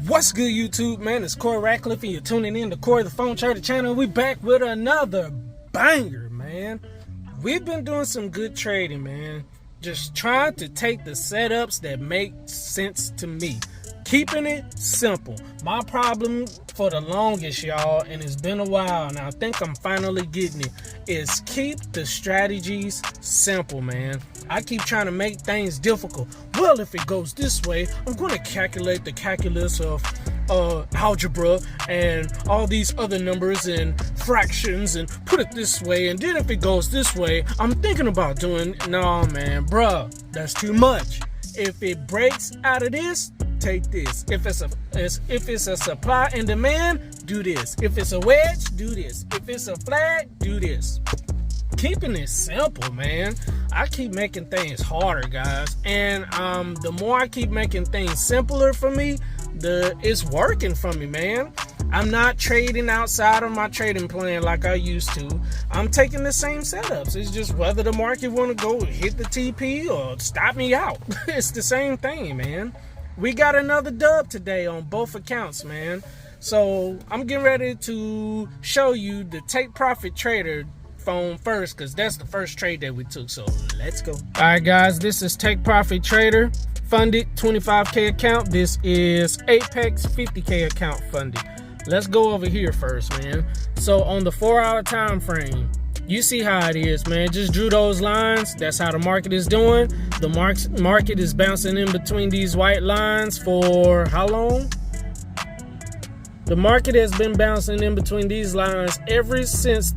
What's good, YouTube, man? It's Corey Ratcliffe, and you're tuning in to Corey the Phone Trader channel. We back with another banger, man. We've been doing some good trading, man. Just trying to take the setups that make sense to me. Keeping it simple. My problem for the longest, y'all, and it's been a while, and I think I'm finally getting it, is keep the strategies simple, man. I keep trying to make things difficult. Well, if it goes this way, I'm going to calculate the calculus of algebra and all these other numbers and fractions and put it this way, and then if it goes this way, I'm thinking about doing, no, man, bruh, that's too much. If it breaks out of this, take this. If it's a supply and demand, do this. If it's a wedge, do this. If it's a flag, do this. Keeping it simple, man. I keep making things harder, guys, and the more I keep making things simpler for me, it's working for me, man. I'm not trading outside of my trading plan like I used to. I'm taking the same setups. It's just whether the market want to go hit the TP or stop me out. It's the same thing, man. We got another dub today on both accounts, man. So I'm getting ready to show you the Take Profit Trader phone first, because that's the first trade that we took. So let's go. All right, guys, this is Take Profit Trader funded 25K account. This is Apex 50K account funded. Let's go over here first, man. So on the 4-hour time frame, you see how it is, man. Just drew those lines. That's how the market is doing. The market is bouncing in between these white lines for how long? The market has been bouncing in between these lines ever since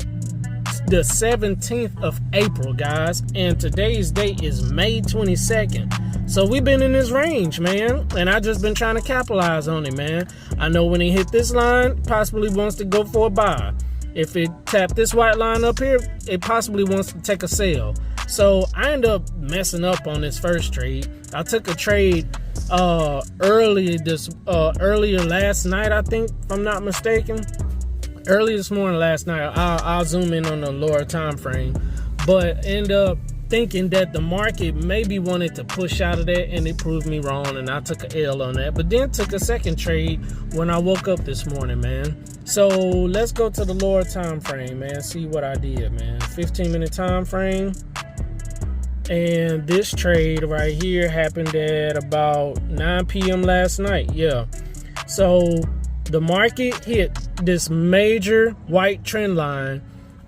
the 17th of April, guys. And today's date is May 22nd. So we've been in this range, man. And I just been trying to capitalize on it, man. I know when he hit this line, possibly wants to go for a buy. If it tapped this white line up here, it possibly wants to take a sell. So I end up messing up on this first trade. I took a trade earlier last night, I think, if I'm not mistaken. Early this morning, last night. I'll zoom in on the lower time frame, but end up thinking that the market maybe wanted to push out of that, and it proved me wrong, and I took a L on that. But then took a second trade when I woke up this morning, man. So let's go to the lower time frame, man. See what I did, man. 15-minute time frame. And this trade right here happened at about 9 p.m. last night. Yeah. So the market hit this major white trend line,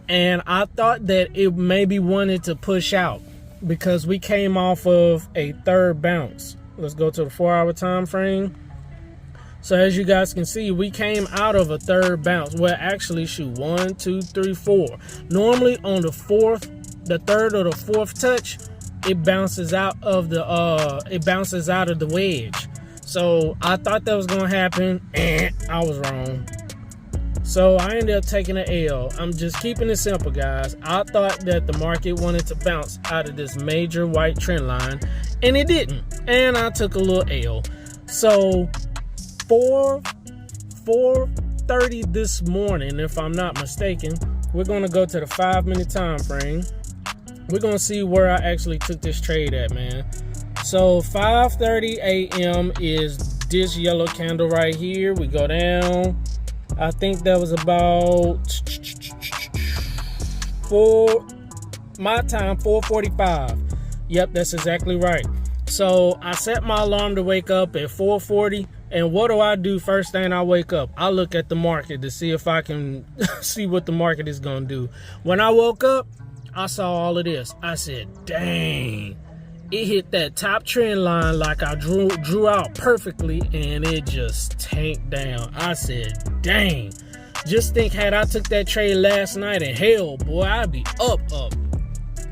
and I thought that it maybe wanted to push out because we came off of a third bounce. Let's go to the 4-hour time frame. So as you guys can see, we came out of a third bounce. Well, actually, shoot, 1, 2, 3, 4. Normally on the third or the fourth touch, it bounces out of the wedge. So I thought that was gonna happen, and I was wrong. So I ended up taking an L. I'm just keeping it simple, guys. I thought that the market wanted to bounce out of this major white trend line, and it didn't. And I took a little L. So 4:30 this morning, if I'm not mistaken, we're gonna go to the 5-minute time frame. We're gonna see where I actually took this trade at, man. So 5:30 a.m. is this yellow candle right here. We go down. I think that was about 4:45. Yep, that's exactly right. So I set my alarm to wake up at 4:40. And what do I do first thing I wake up? I look at the market to see if I can see what the market is going to do. When I woke up, I saw all of this. I said, dang. It hit that top trend line like I drew out perfectly, and it just tanked down. I said, dang. Just think, had I took that trade last night, and hell, boy, I'd be up.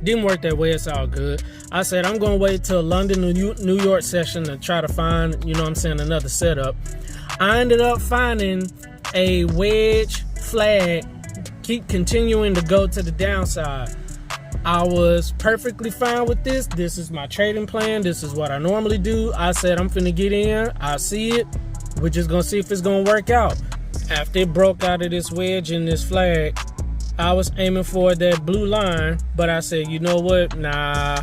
Didn't work that way. It's all good. I said, I'm going to wait till London, New York session to try to find, you know what I'm saying, another setup. I ended up finding a wedge flag, keep continuing to go to the downside. I was perfectly fine with this. This is my trading plan. This is what I normally do. I said, I'm finna get in. I see it. We're just gonna see if it's gonna work out. After it broke out of this wedge and this flag, I was aiming for that blue line, but I said, you know what? Nah,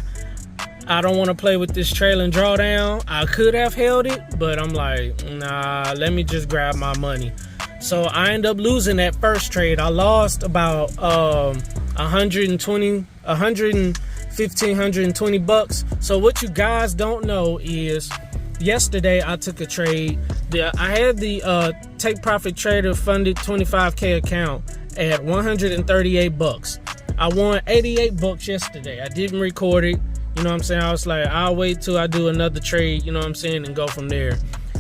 I don't want to play with this trailing drawdown. I could have held it, but I'm like, nah, let me just grab my money. So I end up losing that first trade. I lost about 120 bucks. So what you guys don't know is yesterday I took a trade. I had the Take Profit Trader funded 25K account at 138 bucks. I won 88 bucks yesterday. I didn't record it. You know what I'm saying? I was like, I'll wait till I do another trade, you know what I'm saying, and go from there.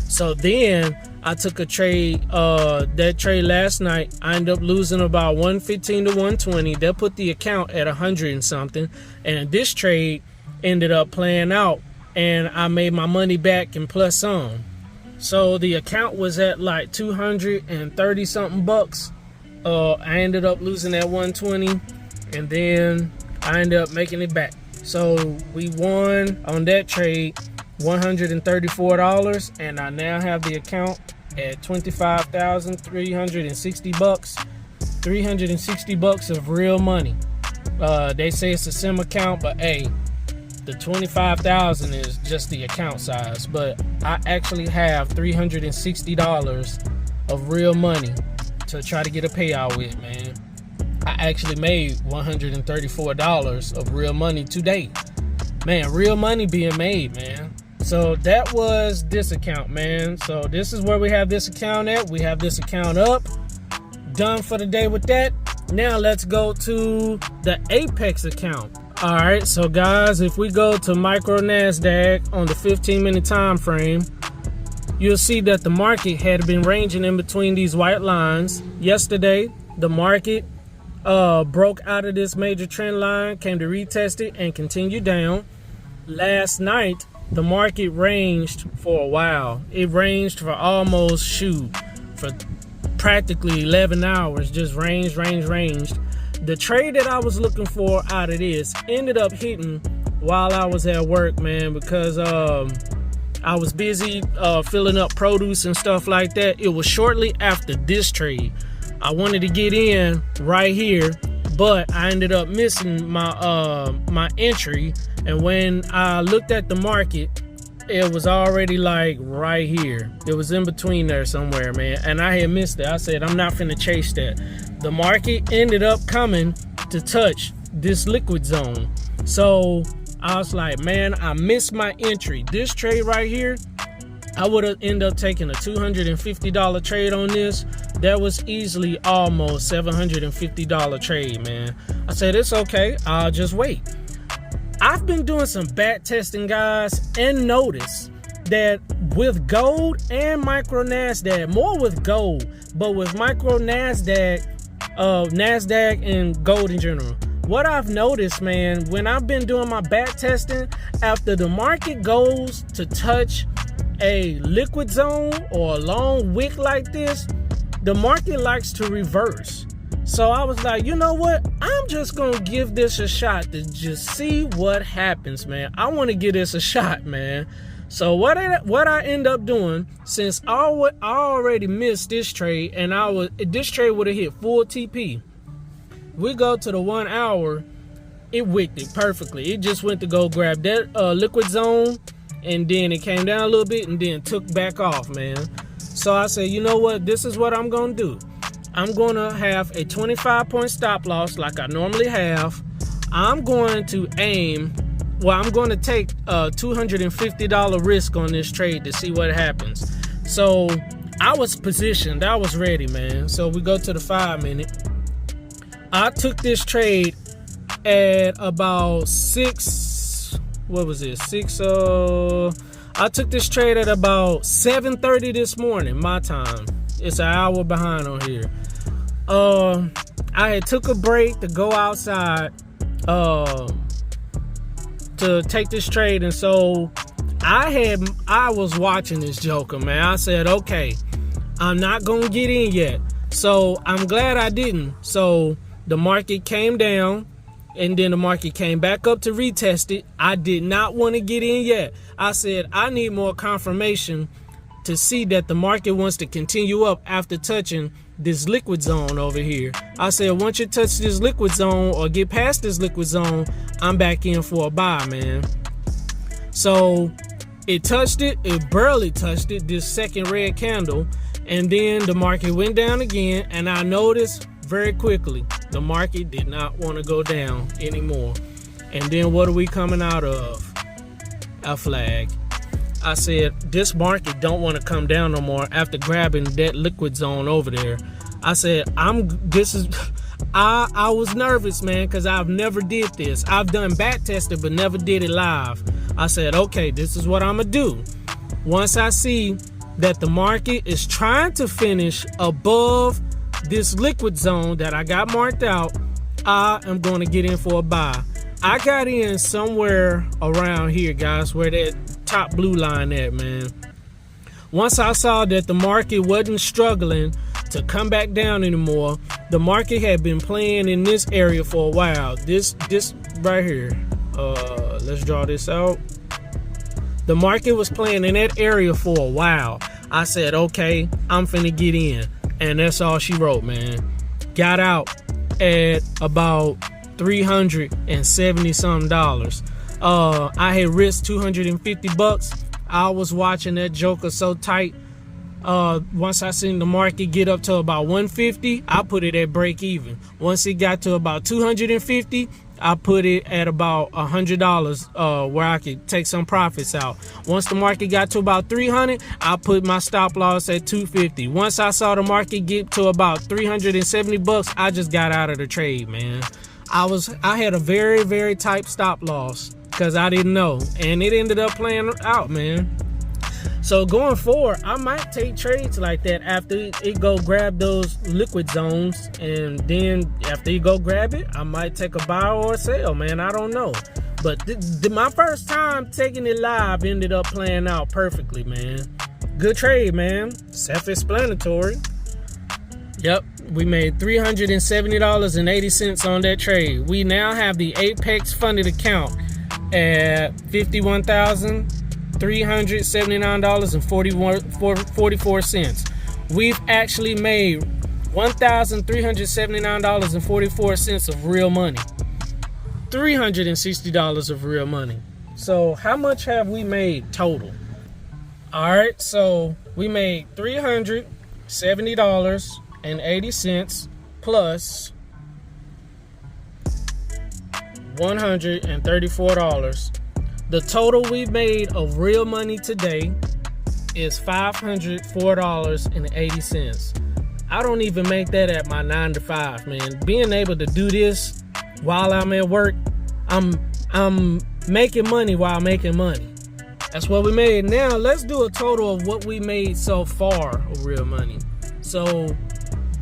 So then I took a trade, that trade last night. I ended up losing about 115 to 120. That put the account at 100 and something. And this trade ended up playing out, and I made my money back and plus some. So the account was at like 230 something bucks. I ended up losing that 120, and then I ended up making it back. So we won on that trade $134, and I now have the account at 25,360 bucks. 360 bucks of real money. They say it's a sim account, but hey, the 25,000 is just the account size. But I actually have $360 of real money to try to get a payout with, man. I actually made $134 of real money today. Man, real money being made, man. So that was this account, man. So this is where we have this account at. We have this account up. Done for the day with that. Now let's go to the Apex account. All right, so guys, if we go to micro NASDAQ on the 15-minute time frame, you'll see that the market had been ranging in between these white lines. Yesterday, the market broke out of this major trend line, came to retest it, and continued down. Last night, the market ranged for a while. It ranged for almost, for practically 11 hours, just ranged. The trade that I was looking for out of this ended up hitting while I was at work, man, because I was busy filling up produce and stuff like that. It was shortly after this trade. I wanted to get in right here, but I ended up missing my entry. And when I looked at the market, it was already like right here. It was in between there somewhere, man. And I had missed it. I said, I'm not finna chase that. The market ended up coming to touch this liquid zone. So I was like, man, I missed my entry. This trade right here, I would have ended up taking a $250 trade on this. That was easily almost $750 trade, man. I said, it's okay. I'll just wait. I've been doing some back testing, guys, and notice that with gold and micro NASDAQ, more with gold, but with micro NASDAQ, NASDAQ and gold in general, what I've noticed, man, when I've been doing my back testing, after the market goes to touch a liquid zone or a long wick like this, the market likes to reverse. So I was like, you know what? I'm just going to give this a shot to just see what happens, man. I want to give this a shot, man. So what I end up doing, since I already missed this trade, and this trade would have hit full TP. We go to the 1 hour, it wicked it perfectly. It just went to go grab that liquid zone, and then it came down a little bit and then took back off, man. So I said, you know what? This is what I'm going to do. I'm going to have a 25-point stop loss like I normally have. I'm going to I'm going to take a $250 risk on this trade to see what happens. So I was positioned. I was ready, man. So we go to the 5-minute. I took this trade at about 6. What was it? I took this trade at about 7:30 this morning, my time. It's an hour behind on here. I had took a break to go outside to take this trade, and so I was watching this joker, man. I said, okay, I'm not gonna get in yet. So I'm glad I didn't. So the market came down, and then the market came back up to retest it. I did not want to get in yet. I said, I need more confirmation to see that the market wants to continue up after touching this liquid zone over here. I said, once you touch this liquid zone or get past this liquid zone, I'm back in for a buy, man. So it touched it, it barely touched it, this second red candle, and then the market went down again, and I noticed very quickly the market did not want to go down anymore. And then what are we coming out of? A flag. I said, this market don't want to come down no more after grabbing that liquid zone over there. I said, I was nervous, man, because I've never did this. I've done back testing, but never did it live. I said, okay, this is what I'm gonna do. Once I see that the market is trying to finish above this liquid zone that I got marked out, I am going to get in for a buy. I got in somewhere around here, guys, where that top blue line at, man. Once I saw that the market wasn't struggling to come back down anymore, the market had been playing in this area for a while. This right here, let's draw this out. The market was playing in that area for a while. I said, okay, I'm finna get in. And that's all she wrote, man. Got out at about $370 something. I had risked $250. I was watching that joker so tight. Once I seen the market get up to about 150, I put it at break even. Once it got to about 250, I put it at about $100 where I could take some profits out. Once the market got to about 300, I put my stop loss at 250. Once I saw the market get to about $370, I just got out of the trade, man. I had a very, very tight stop loss because I didn't know, and it ended up playing out, man. So going forward, I might take trades like that after it go grab those liquid zones, and then after you go grab it, I might take a buy or a sell, man. I don't know. But my first time taking it live ended up playing out perfectly, man. Good trade, man. Self-explanatory. Yep, we made $370.80 on that trade. We now have the Apex funded account at $51,379.44. We've actually made $1,379.44 of real money. $360 of real money. So how much have we made total? All right, so we made $370.80 plus $134. The total we made of real money today is $504.80. I don't even make that at my 9 to 5, man. Being able to do this while I'm at work, I'm making money while making money. That's what we made. Now let's do a total of what we made so far of real money. So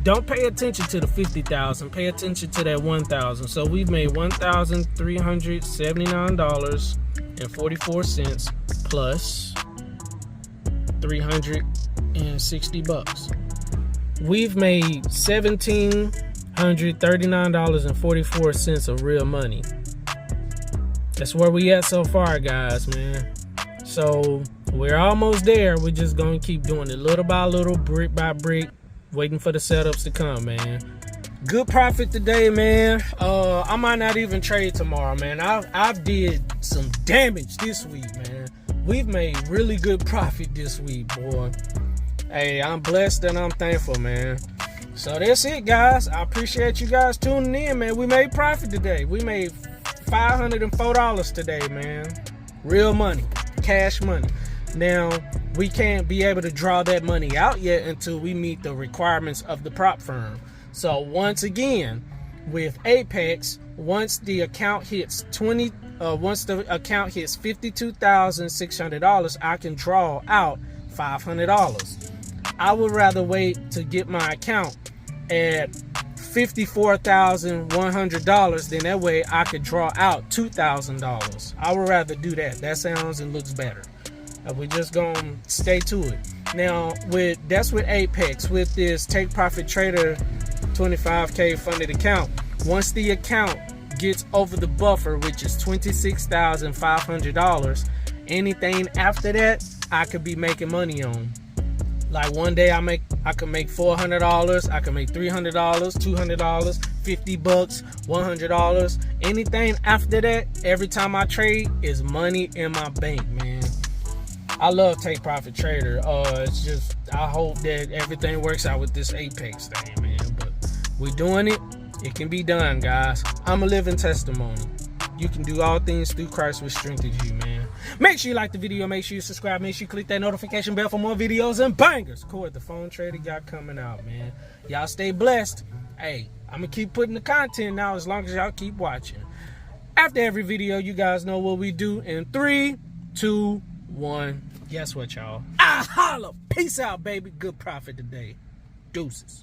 don't pay attention to the 50,000. Pay attention to that 1,000. So we've made $1,379.44 plus $360. We've made $1,739.44 of real money. That's where we at so far, guys, man. So we're almost there. We're just gonna keep doing it little by little, brick by brick, waiting for the setups to come, man. Good profit today, man. I might not even trade tomorrow, man. I've did some damage this week, man. We've made really good profit this week, boy. Hey, I'm blessed and I'm thankful, man. So that's it, guys. I appreciate you guys tuning in, man. We made profit today. We made $504 today, man. Real money, cash money. Now, we can't be able to draw that money out yet until we meet the requirements of the prop firm. So once again, with Apex, once the account hits $52,600, I can draw out $500. I would rather wait to get my account at $54,100, then that way I could draw out $2,000. I would rather do that. That sounds and looks better. We're just gonna stay to it. Now, that's with Apex. With this Take Profit Trader 25K funded account, once the account gets over the buffer, which is $26,500, anything after that I could be making money on. Like one day I can make $400, I can make $300, $200, $50, $100. Anything after that, every time I trade, is money in my bank, man. I love Take Profit Trader. It's just, I hope that everything works out with this Apex thing, man. But we're doing it. It can be done, guys. I'm a living testimony. You can do all things through Christ which strengthens you, man. Make sure you like the video. Make sure you subscribe. Make sure you click that notification bell for more videos and bangers. Cord the phone trader got coming out, man. Y'all stay blessed. Hey, I'm going to keep putting the content now as long as y'all keep watching. After every video, you guys know what we do in 3, 2, 1. Guess what, y'all? I holla. Peace out, baby. Good profit today. Deuces.